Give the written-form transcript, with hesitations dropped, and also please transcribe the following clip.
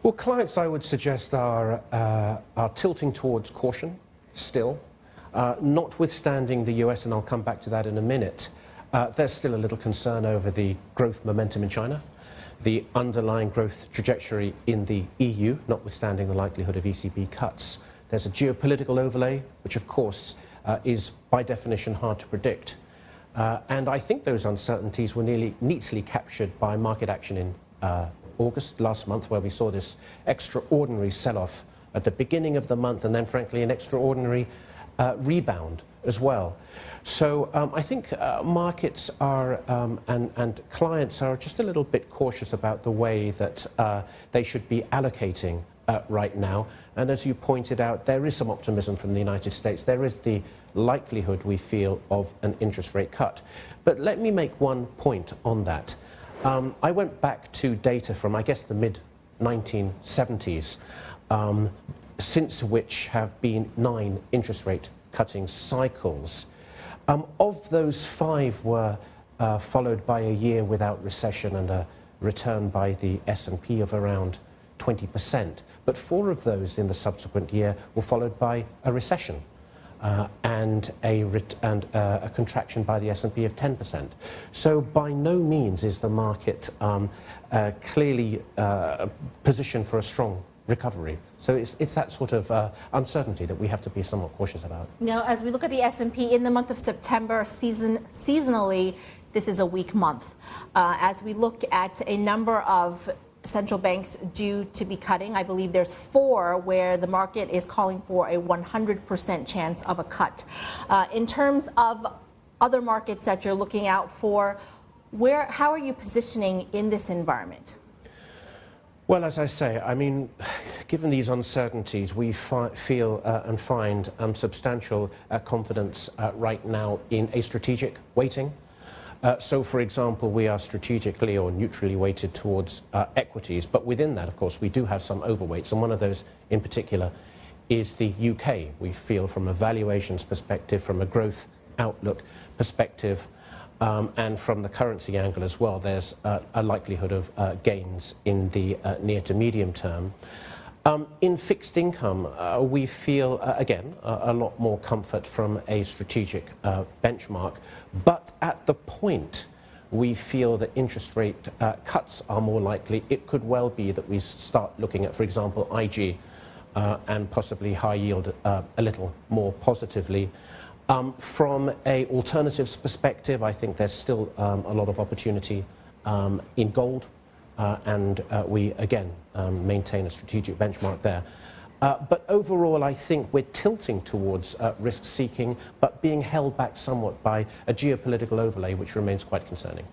Well, clients, I would suggest, are tilting towards caution still, notwithstanding the US, and I'll come back to that in a minute. There's still a little concern over the growth momentum in China, the underlying growth trajectory in the EU, notwithstanding the likelihood of ECB cuts. There's a geopolitical overlay, which of course is by definition hard to predict. And I think those uncertainties were neatly captured by market action in August last month, where we saw this extraordinary sell-off at the beginning of the month, and then frankly an extraordinary rebound as well. So I think markets are and clients are just a little bit cautious about the way that they should be allocating right now. And as you pointed out, there is some optimism from the United States. There is the likelihood, we feel, of an interest rate cut. But let me make one point on that. I went back to data from, I guess, the mid-1970s, since which have been 9 interest rate cutting cycles. Of those, 5 were followed by a year without recession and a return by the S&P of around 20%. But 4 of those in the subsequent year were followed by a recession and a contraction by the S&P of 10%. So by no means is the market clearly positioned for a strong recovery. So it's that sort of uncertainty that we have to be somewhat cautious about. Now, as we look at the S&P in the month of September, seasonally, this is a weak month. As we look at a number of central banks due to be cutting, I believe there's 4 where the market is calling for a 100% chance of a cut. In terms of other markets that you're looking out for, how are you positioning in this environment? Well, as I say, I mean, given these uncertainties, we feel and find substantial confidence right now in a strategic weighting. So, for example, we are strategically or neutrally weighted towards equities, but within that, of course, we do have some overweights, and one of those in particular is the UK. We feel from a valuations perspective, from a growth outlook perspective, and from the currency angle as well, there's a likelihood of gains in the near to medium term. In fixed income, we feel, again, a lot more comfort from a strategic benchmark. But at the point we feel that interest rate cuts are more likely, it could well be that we start looking at, for example, IG and possibly high yield a little more positively. From an alternatives perspective, I think there's still a lot of opportunity in gold. And we, again, maintain a strategic benchmark there. But overall, I think we're tilting towards risk-seeking, but being held back somewhat by a geopolitical overlay, which remains quite concerning.